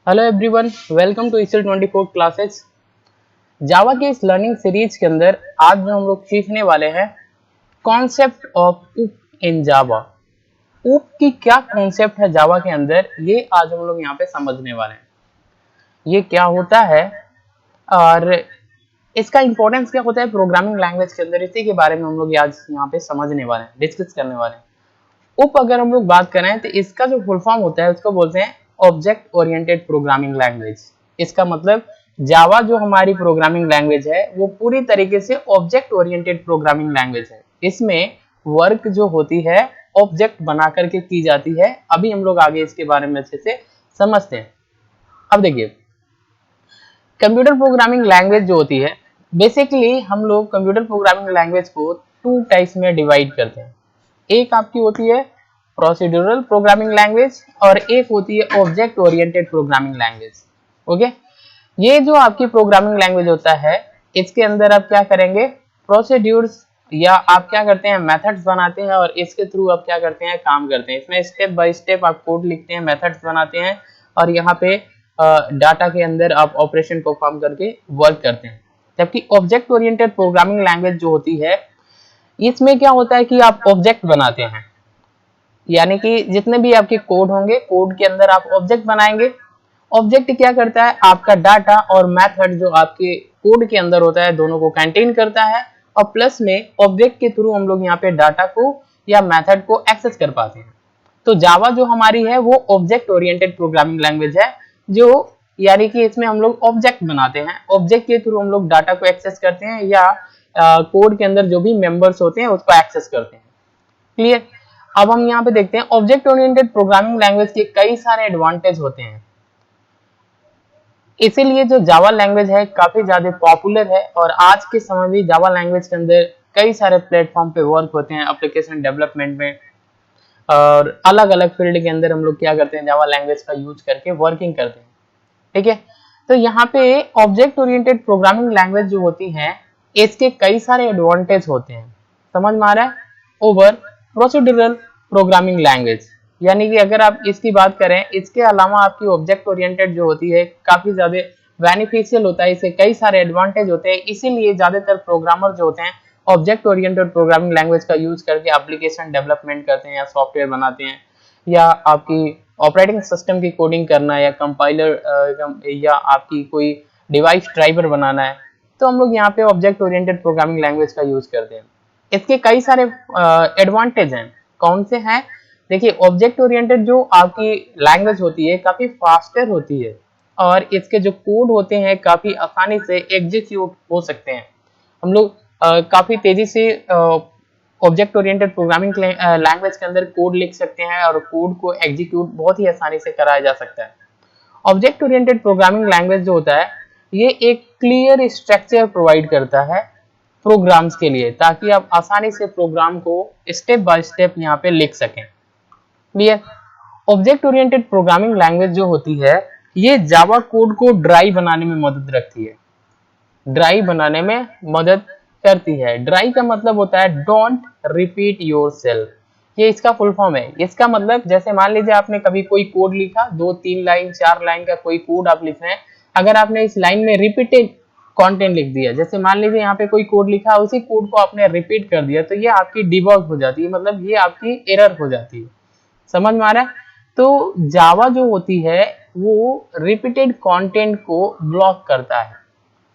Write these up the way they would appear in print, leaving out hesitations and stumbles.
Hello everyone, welcome to ईसील 24 classes. Java के इस लर्निंग सीरीज के अंदर आज जो हम लोग सीखने वाले हैं कॉन्सेप्ट ऑफ उप इन जावा। उप की क्या कॉन्सेप्ट है जावा के अंदर, ये आज हम लोग यहाँ पे समझने वाले हैं। ये क्या होता है और इसका इंपॉर्टेंस क्या होता है प्रोग्रामिंग लैंग्वेज के अंदर, इसी के बारे में हम लोग आज यहाँ पे समझने वाले हैं, डिस्कस करने वाले हैं। उप अगर हम लोग बात करें तो इसका जो फुल फॉर्म होता है उसको बोलते हैं ऑब्जेक्ट ओरिएंटेड प्रोग्रामिंग लैंग्वेज। इसका मतलब जावा जो हमारी प्रोग्रामिंग लैंग्वेज है वो पूरी तरीके से ऑब्जेक्ट ओरिएंटेड प्रोग्रामिंग लैंग्वेज है। इसमें वर्क जो होती है ऑब्जेक्ट बना करके की जाती है। अभी हम लोग आगे इसके बारे में अच्छे से समझते हैं। अब देखिए, कंप्यूटर प्रोग्रामिंग लैंग्वेज जो होती है, बेसिकली हम लोग कंप्यूटर प्रोग्रामिंग लैंग्वेज को टू टाइप्स में डिवाइड करते हैं। एक आपकी होती है प्रोसीड्यूरल प्रोग्रामिंग लैंग्वेज और एक होती है object oriented programming language. Okay, ये जो आपकी प्रोग्रामिंग लैंग्वेज होता है इसके अंदर आप क्या करेंगे, प्रोसीड्यूर्स या आप क्या करते हैं मेथड्स बनाते हैं और इसके थ्रू आप क्या करते हैं काम करते हैं। इसमें स्टेप बाय स्टेप आप कोड लिखते हैं, मेथड्स बनाते हैं और यहाँ पे डाटा के अंदर आप ऑपरेशन परफॉर्म करके वर्क करते हैं। जबकि ऑब्जेक्ट ओरिएंटेड प्रोग्रामिंग लैंग्वेज जो होती है इसमें क्या होता है कि आप ऑब्जेक्ट बनाते हैं, यानी कि जितने भी आपके कोड होंगे कोड के अंदर आप ऑब्जेक्ट बनाएंगे। ऑब्जेक्ट क्या करता है, आपका डाटा और मेथड जो आपके कोड के अंदर होता है दोनों को कंटेन करता है और प्लस में ऑब्जेक्ट के थ्रू हम लोग यहाँ पे डाटा को या मेथड को एक्सेस कर पाते हैं। तो जावा जो हमारी है वो ऑब्जेक्ट ओरिएंटेड प्रोग्रामिंग लैंग्वेज है, जो यानी कि इसमें हम लोग ऑब्जेक्ट बनाते हैं, ऑब्जेक्ट के थ्रू हम लोग डाटा को एक्सेस करते हैं या कोड के अंदर जो भी मेंबर्स होते हैं उसको एक्सेस करते हैं। क्लियर। अब हम यहाँ पे देखते हैं ऑब्जेक्ट ओरिएंटेड प्रोग्रामिंग लैंग्वेज के कई सारे एडवांटेज होते हैं, इसीलिए जो जावा लैंग्वेज है काफी ज्यादा पॉपुलर है और आज के समय में जावा लैंग्वेज के अंदर कई सारे प्लेटफॉर्म पे वर्क होते हैं एप्लीकेशन डेवलपमेंट में, और अलग अलग फील्ड के अंदर हम लोग क्या करते हैं जावा लैंग्वेज का यूज करके वर्किंग करते हैं। ठीक है, तो यहाँ पे ऑब्जेक्ट ओरिएंटेड प्रोग्रामिंग लैंग्वेज जो होती है इसके कई सारे एडवांटेज होते हैं, समझ में आ रहा है, ओवर प्रोसीड्यूरल प्रोग्रामिंग लैंग्वेज। यानी कि अगर आप इसकी बात करें, इसके अलावा आपकी ऑब्जेक्ट ओरिएंटेड जो होती है काफी ज्यादा बेनिफिशियल होता है, इससे कई सारे एडवांटेज होते हैं। इसीलिए ज्यादातर प्रोग्रामर जो होते हैं ऑब्जेक्ट ओरिएंटेड प्रोग्रामिंग लैंग्वेज का यूज करके एप्लीकेशन डेवलपमेंट करते हैं या सॉफ्टवेयर बनाते हैं, या आपकी ऑपरेटिंग सिस्टम की कोडिंग करना है या कंपाइलर या आपकी कोई डिवाइस ड्राइवर बनाना है, तो हम लोग यहाँ पे ऑब्जेक्ट ओरिएंटेड प्रोग्रामिंग लैंग्वेज का यूज करते हैं। इसके कई सारे एडवांटेज हैं, कौन से हैं, देखिए ऑब्जेक्ट ओरिएंटेड जो आपकी लैंग्वेज होती है काफी फास्टर होती है और इसके जो कोड होते हैं काफी आसानी से एग्जीक्यूट हो सकते हैं। हम लोग काफी तेजी से ऑब्जेक्ट ओरिएंटेड प्रोग्रामिंग लैंग्वेज के अंदर कोड लिख सकते हैं और कोड को एग्जीक्यूट बहुत ही आसानी से कराया जा सकता है। ऑब्जेक्ट ओरिएंटेड प्रोग्रामिंग लैंग्वेज जो होता है ये एक क्लियर स्ट्रक्चर प्रोवाइड करता है प्रोग्राम्स के लिए, ताकि आप आसानी से प्रोग्राम को स्टेप बाय स्टेप यहाँ पे लिख सकें। Clear. Object oriented programming language जो होती है ये जावा कोड को ड्राई बनाने में मदद रखती है, ड्राई बनाने में मदद करती है। ड्राई का मतलब होता है डोंट रिपीट योरसेल्फ, ये इसका फुल फॉर्म है। इसका मतलब जैसे मान लीजिए आपने कभी कोई कोड लिखा, 2-3 लाइन 4 लाइन का कोई कोड आप लिख रहे हैं, अगर आपने इस लाइन में रिपीटेड कंटेंट लिख दिया, जैसे मान लीजिए यहाँ पे कोई कोड लिखा, उसी कोड को आपने रिपीट कर दिया, तो ये आपकी डिबग हो जाती है, मतलब ये आपकी एरर हो जाती है। समझ में आ रहा है। तो जावा जो होती है वो रिपीटेड कंटेंट को ब्लॉक करता है,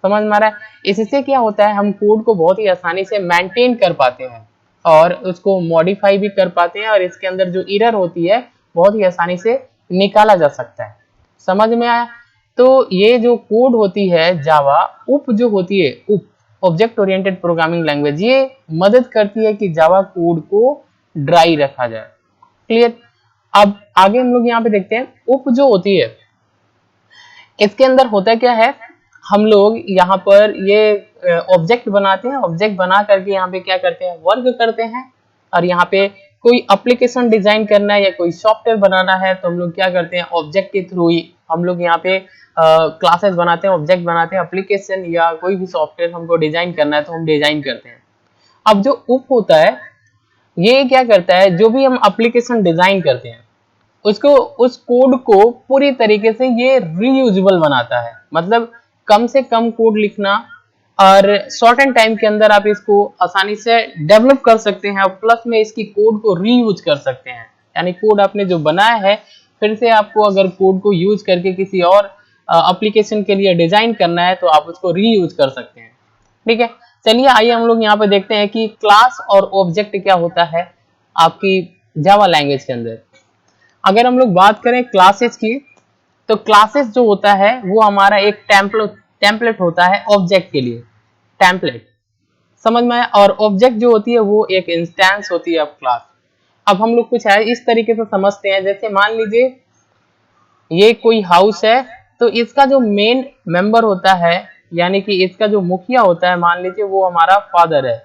समझ में आ रहा है। इससे क्या होता है, हम कोड को बहुत ही आसानी से मेंटेन कर पाते हैं और उसको मॉडिफाई भी कर पाते हैं और इसके अंदर जो एरर होती है बहुत ही आसानी से निकाला जा सकता है। समझ में आया। तो ये जो कोड होती है जावा उप जो होती है, उप ऑब्जेक्ट ओरिएंटेड प्रोग्रामिंग लैंग्वेज, ये मदद करती है कि जावा कोड को ड्राई रखा जाए। क्लियर। अब आगे हम लोग यहाँ पे देखते हैं उप जो होती है इसके अंदर होता क्या है, हम लोग यहाँ पर ये ऑब्जेक्ट बनाते हैं, ऑब्जेक्ट बना करके यहाँ पे क्या करते हैं वर्क करते हैं, और यहाँ पे कोई एप्लीकेशन डिजाइन करना है या कोई सॉफ्टवेयर बनाना है तो हम लोग क्या करते हैं ऑब्जेक्ट के थ्रू ही हम लोग यहाँ पे क्लासेस बनाते हैं, ऑब्जेक्ट बनाते हैं, एप्लीकेशन या कोई भी सॉफ्टवेयर हमको डिजाइन करना है तो हम डिजाइन करते हैं। अब जो उप होता है ये क्या करता है, जो भी हम एप्लीकेशन डिजाइन करते हैं उसको उस कोड को पूरी तरीके से ये रीयूजेबल बनाता है। मतलब कम से कम कोड लिखना और शॉर्ट एंड टाइम के अंदर आप इसको आसानी से डेवलप कर सकते हैं और प्लस में इसकी कोड को रीयूज कर सकते हैं। यानी कोड आपने जो बनाया है फिर से आपको अगर कोड को यूज करके किसी और एप्लीकेशन के लिए डिजाइन करना है तो आप उसको रीयूज कर सकते हैं। ठीक है, चलिए आइए हम लोग यहाँ पे देखते हैं कि क्लास और ऑब्जेक्ट क्या होता है आपकी जावा लैंग्वेज के अंदर। अगर हम लोग बात करें क्लासेस की, तो क्लासेस जो होता है वो हमारा एक टेम्पलेट होता है ऑब्जेक्ट के लिए, टेम्पलेट समझ में आया। और ऑब्जेक्ट जो होती है वो एक इंस्टेंस होती है ऑफ क्लास। अब हम लोग कुछ है इस तरीके से समझते हैं, जैसे मान लीजिए ये कोई हाउस है, तो इसका जो मेन मेंबर होता है यानी कि इसका जो मुखिया होता है, मान लीजिए वो हमारा फादर है,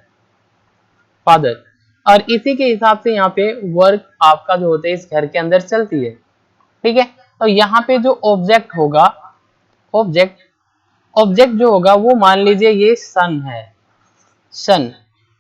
फादर। और इसी के हिसाब से यहाँ पे वर्क आपका जो होता है इस घर के अंदर चलती है। ठीक है, तो यहाँ पे जो ऑब्जेक्ट होगा, ऑब्जेक्ट ऑब्जेक्ट जो होगा वो मान लीजिए ये सन है, सन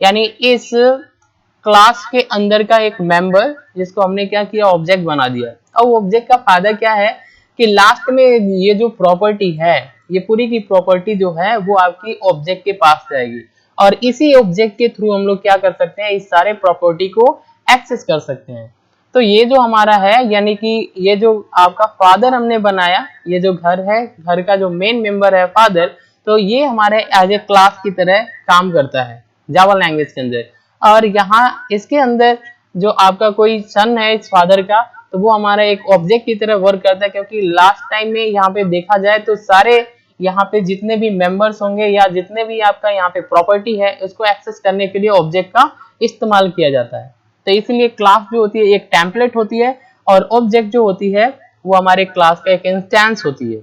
यानी इस क्लास के अंदर का एक मेंबर जिसको हमने क्या किया, ऑब्जेक्ट बना दिया। अब ऑब्जेक्ट का फायदा क्या है कि लास्ट में ये जो प्रॉपर्टी है, ये पूरी की प्रॉपर्टी जो है वो आपकी ऑब्जेक्ट के पास जाएगी और इसी ऑब्जेक्ट के थ्रू हम लोग क्या कर सकते हैं, इस सारे प्रॉपर्टी को एक्सेस कर सकते हैं। तो ये जो हमारा है यानी कि ये जो आपका फादर हमने बनाया, ये जो घर है, घर का जो मेन मेंबर है फादर, तो ये हमारे एज ए क्लास की तरह काम करता है जावा लैंग्वेज के अंदर। और यहाँ इसके अंदर जो आपका कोई सन है इस फादर का, तो वो हमारा एक ऑब्जेक्ट की तरह वर्क करता है, क्योंकि लास्ट टाइम में यहाँ पे देखा जाए तो सारे यहाँ पे जितने भी मेंबर्स होंगे या जितने भी आपका यहाँ पे प्रॉपर्टी है उसको एक्सेस करने के लिए ऑब्जेक्ट का इस्तेमाल किया जाता है। तो इसलिए क्लास जो होती है एक टेम्पलेट होती है और ऑब्जेक्ट जो होती है वो हमारे क्लास का एक इंस्टेंस होती है।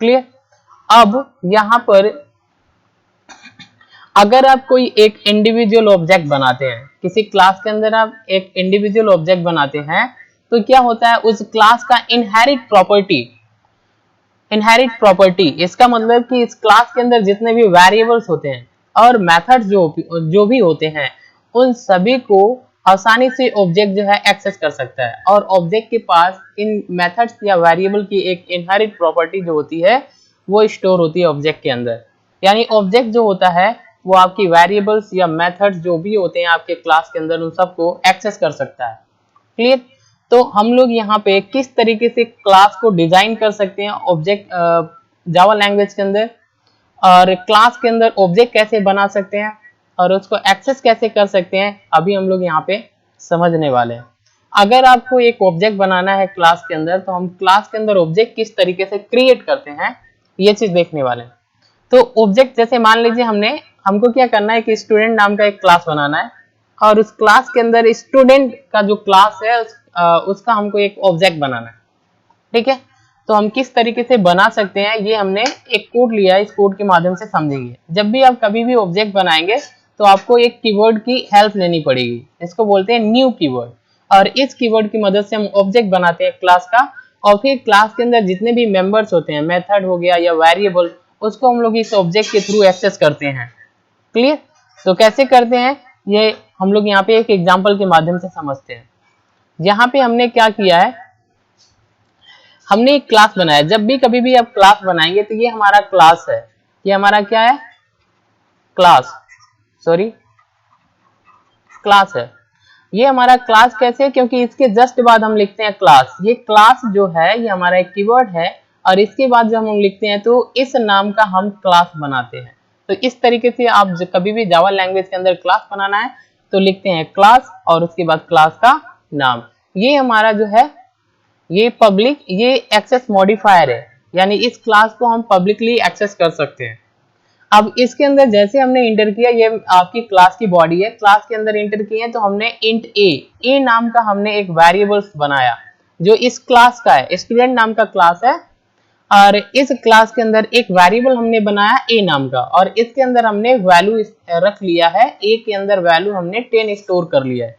क्लियर। अब यहाँ पर अगर आप कोई एक इंडिविजुअल ऑब्जेक्ट बनाते हैं, किसी क्लास के अंदर आप एक इंडिविजुअल ऑब्जेक्ट बनाते हैं, तो क्या होता है उस क्लास का इनहेरिट प्रॉपर्टी, इनहेरिट प्रॉपर्टी इसका मतलब कि इस क्लास के अंदर जितने भी वेरिएबल्स होते हैं और मेथड्स जो भी होते हैं, उन सभी को आसानी से ऑब्जेक्ट जो है एक्सेस कर सकता है। और ऑब्जेक्ट के पास इन मेथड्स या वेरिएबल की एक इनहेरिट प्रॉपर्टी जो होती है वो स्टोर होती है ऑब्जेक्ट के अंदर। यानी ऑब्जेक्ट जो होता है वो आपकी वेरिएबल्स या मेथड्स जो भी होते हैं आपके क्लास के अंदर उन सबको एक्सेस कर सकता है। क्लियर। तो हम लोग यहाँ पे किस तरीके से क्लास को डिजाइन कर सकते हैं ऑब्जेक्ट जावा लैंग्वेज के अंदर, और क्लास के अंदर ऑब्जेक्ट कैसे बना सकते हैं और उसको एक्सेस कैसे कर सकते हैं, अभी हम लोग यहाँ पे समझने वाले हैं। अगर आपको एक ऑब्जेक्ट बनाना है क्लास के अंदर, तो हम क्लास के अंदर ऑब्जेक्ट किस तरीके से क्रिएट करते हैं ये चीज देखने वाले हैं। तो ऑब्जेक्ट जैसे मान लीजिए हमको क्या करना है कि स्टूडेंट नाम का एक क्लास बनाना है और उस क्लास के अंदर स्टूडेंट का जो क्लास है उसका हमको एक ऑब्जेक्ट बनाना है। ठीक है, तो हम किस तरीके से बना सकते हैं ये हमने एक कोड लिया है, इस कोड के माध्यम से समझेंगे। जब भी आप कभी भी ऑब्जेक्ट बनाएंगे तो आपको एक कीवर्ड की हेल्प लेनी पड़ेगी, इसको बोलते हैं न्यू कीवर्ड। और इस कीवर्ड की मदद से हम ऑब्जेक्ट बनाते हैं क्लास का, और फिर क्लास के अंदर जितने भी मेंबर्स होते हैं, मेथड हो गया या वेरिएबल, उसको हम लोग इस ऑब्जेक्ट के थ्रू एक्सेस करते हैं। क्लियर। तो कैसे करते हैं ये हम लोग यहाँ पे एक एग्जांपल के माध्यम से समझते हैं। यहाँ पे हमने क्या किया है, हमने एक क्लास बनाया। जब भी कभी भी आप क्लास बनाएंगे तो ये हमारा क्लास है, ये हमारा क्या है, क्लास, सॉरी क्लास है। ये हमारा क्लास कैसे, क्योंकि इसके जस्ट बाद हम लिखते हैं क्लास। ये क्लास जो है ये हमारा एक कीवर्ड है और इसके बाद जब हम लिखते हैं तो इस नाम का हम क्लास बनाते हैं। तो इस तरीके से आप कभी भी जावा लैंग्वेज के अंदर क्लास बनाना है तो लिखते हैं क्लास और उसके बाद क्लास का नाम। ये हमारा जो है ये पब्लिक, ये एक्सेस मॉडिफायर है, यानी इस क्लास को हम पब्लिकली एक्सेस कर सकते हैं। अब इसके अंदर जैसे हमने इंटर किया, ये आपकी क्लास की बॉडी है, क्लास के अंदर इंटर किए तो हमने इंट ए नाम का हमने एक वेरिएबल्स बनाया जो इस क्लास का है, स्टूडेंट नाम का क्लास है। और इस क्लास के अंदर एक वेरिएबल हमने बनाया ए नाम का और इसके अंदर हमने वैल्यू रख लिया है, ए के अंदर वैल्यू हमने 10 स्टोर कर लिया है।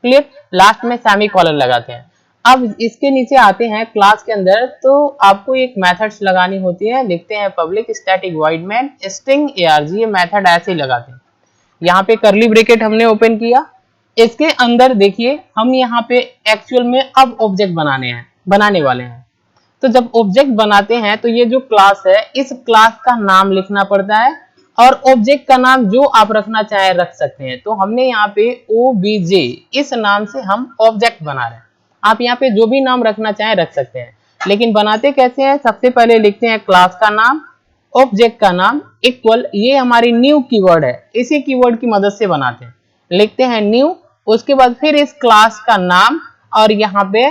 क्लियर। लास्ट में सेमीकोलन लगाते हैं। अब इसके नीचे आते हैं क्लास के अंदर, तो आपको एक मेथड्स लगानी होती है, लिखते हैं public static void main string arg, ये मेथड ऐसे ही लगाते हैं। यहाँ पे करली ब्रैकेट हमने ओपन किया, इसके अंदर देखिए हम यहाँ पे एक्चुअल में अब ऑब्जेक्ट बनाने वाले हैं। तो जब ऑब्जेक्ट बनाते हैं तो ये जो क्लास है इस क्लास का नाम लिखना पड़ता है और ऑब्जेक्ट का नाम जो आप रखना चाहे रख सकते हैं। तो हमने यहाँ पे obj इस नाम से हम ऑब्जेक्ट बना रहे हैं। आप यहाँ पे जो भी नाम रखना चाहे रख सकते हैं, लेकिन बनाते कैसे हैं? सबसे पहले लिखते हैं क्लास का नाम, ऑब्जेक्ट का नाम इक्वल, ये हमारी न्यू कीवर्ड है, इसी कीवर्ड की मदद से बनाते हैं। लिखते हैं न्यू, उसके बाद फिर इस क्लास का नाम और यहाँ पे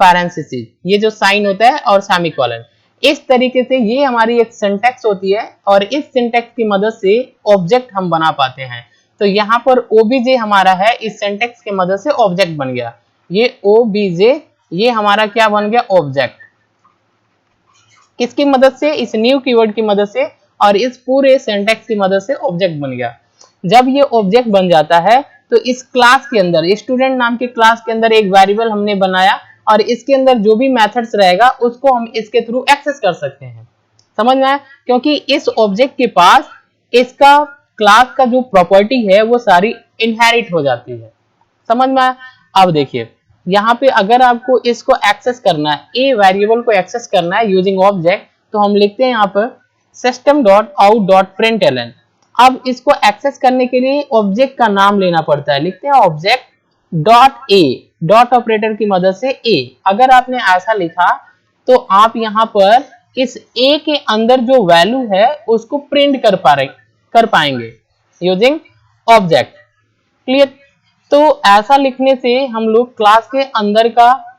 पैरेंथेसिस, ये जो साइन होता है और सेमीकोलन। इस तरीके से ये हमारी एक सिंटैक्स होती है और इस सिंटैक्स की मदद से ऑब्जेक्ट हम बना पाते हैं। तो यहाँ पर obj हमारा है, इस सिंटैक्स की मदद से ऑब्जेक्ट बन गया। ये obj ये हमारा क्या बन गया? ऑब्जेक्ट। किसकी मदद से? इस न्यू कीवर्ड की मदद से और इस पूरे सिंटैक्स की मदद से ऑब्जेक्ट बन गया। जब ये ऑब्जेक्ट बन जाता है तो इस क्लास के अंदर, स्टूडेंट नाम के क्लास के अंदर एक वेरिएबल हमने बनाया और इसके अंदर जो भी मेथड्स रहेगा उसको हम इसके थ्रू एक्सेस कर सकते हैं। समझ में आया? क्योंकि इस ऑब्जेक्ट के पास इसका क्लास का जो प्रॉपर्टी है वो सारी इनहेरिट हो जाती है। समझ में आया? अब देखिए यहाँ पे अगर आपको इसको एक्सेस करना है, ए वेरिएबल को एक्सेस करना है यूजिंग ऑब्जेक्ट, तो हम लिखते हैं यहाँ पर system.out.println। अब इसको एक्सेस करने के लिए ऑब्जेक्ट का नाम लेना पड़ता है। लिखते हैं object dot A, dot operator की मदद से ए। अगर आपने ऐसा लिखा तो आप यहाँ पर इस ए के अंदर जो वैल्यू है उसको प्रिंट कर पाएंगे यूजिंग ऑब्जेक्ट। क्लियर? तो ऐसा लिखने से हम लोग क्लास के अंदर का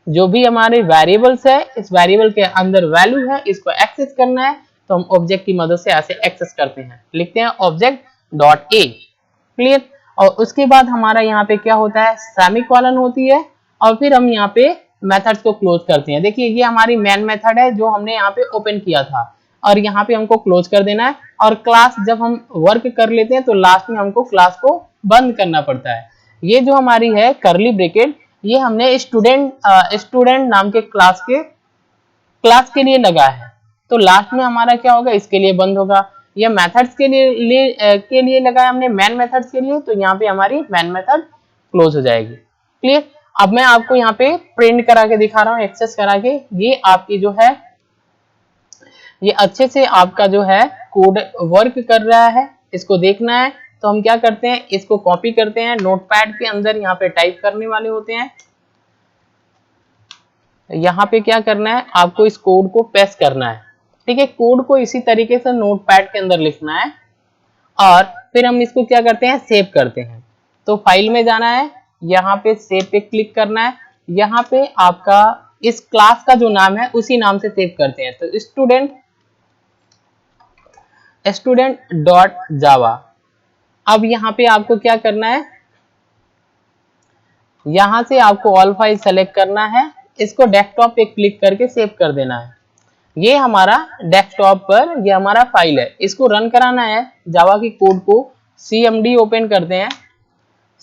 जो भी हमारे वेरिएबल्स है, इस वेरिएबल के अंदर वैल्यू है, इसको एक्सेस करना है तो हम ऑब्जेक्ट की मदद से ऐसे एक्सेस करते हैं। लिखते हैं ऑब्जेक्ट डॉट ए। क्लियर? और उसके बाद हमारा यहाँ पे क्या होता है? सेमीकोलन होती है और फिर हम यहाँ पे मेथड्स को क्लोज करते हैं। देखिए ये हमारी मेन मेथड है जो हमने यहाँ पे ओपन किया था और यहाँ पे हमको क्लोज कर देना है। और क्लास जब हम वर्क कर लेते हैं तो लास्ट में हमको क्लास को बंद करना पड़ता है। ये जो हमारी है करली ब्रैकेट, ये हमने स्टूडेंट नाम के क्लास के लिए लगा है। तो लास्ट में हमारा क्या होगा? इसके लिए बंद होगा। ये मेथड्स के लिए लगा है हमने, मेन मेथड्स के लिए, तो यहाँ पे हमारी मेन मेथड क्लोज हो जाएगी। क्लियर? अब मैं आपको यहाँ पे प्रिंट करा के दिखा रहा हूँ, एक्सेस करा के। ये आपकी जो है ये अच्छे से आपका जो है कोड वर्क कर रहा है, इसको देखना है। तो हम क्या करते हैं? इसको कॉपी करते हैं नोटपैड के अंदर, यहाँ पे टाइप करने वाले होते हैं। यहाँ पे क्या करना है? आपको इस कोड को पेस्ट करना है। ठीक है? कोड को इसी तरीके से नोटपैड के अंदर लिखना है और फिर हम इसको क्या करते हैं? सेव करते हैं। तो फाइल में जाना है, यहाँ पे सेव पे क्लिक करना है। यहाँ पे आपका इस क्लास का जो नाम है उसी नाम से सेव करते हैं। तो स्टूडेंट डॉट जावा। अब यहाँ पे आपको क्या करना है? यहाँ से आपको ऑल फाइल सेलेक्ट करना है, इसको डेस्कटॉप पे क्लिक करके सेव कर देना है। ये हमारा डेस्कटॉप पर ये हमारा फाइल है, इसको रन कराना है। जावा की कोड को cmd ओपन करते हैं।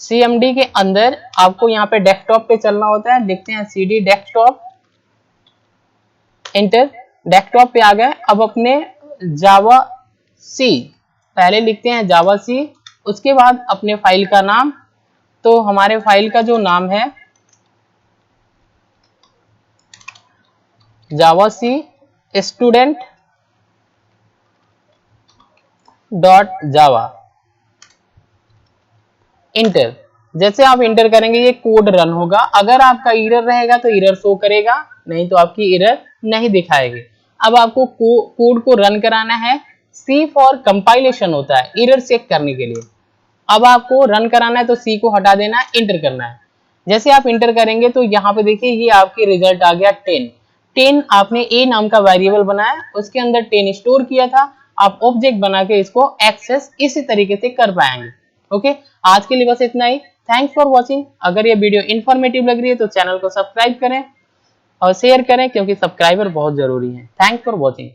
cmd के अंदर आपको यहाँ पे डेस्कटॉप पे चलना होता है। लिखते हैं cd डेस्कटॉप, एंटर। डेस्कटॉप पे आ गए। अब अपने जावा सी, पहले लिखते हैं जावा सी, उसके बाद अपने फाइल का नाम। तो हमारे फाइल का जो नाम है जावा सी स्टूडेंट डॉट जावा, इंटर। जैसे आप इंटर करेंगे ये कोड रन होगा। अगर आपका एरर रहेगा तो एरर शो करेगा, नहीं तो आपकी एरर नहीं दिखाएगी। अब आपको कोड को रन कराना है। सी फॉर कंपाइलेशन होता है एरर चेक करने के लिए। अब आपको रन कराना है तो सी को हटा देना है, इंटर करना है। जैसे आप इंटर करेंगे तो यहाँ पे देखिए ये आपकी रिजल्ट आ गया 10। आपने ए नाम का वेरिएबल बनाया, उसके अंदर 10 स्टोर किया था। आप ऑब्जेक्ट बना के इसको एक्सेस इसी तरीके से कर पाएंगे। ओके, आज के लिए बस इतना ही। Thanks for watching. अगर ये वीडियो इन्फॉर्मेटिव लग रही है तो चैनल को सब्सक्राइब करें और शेयर करें, क्योंकि सब्सक्राइबर बहुत जरूरी है। Thanks for watching.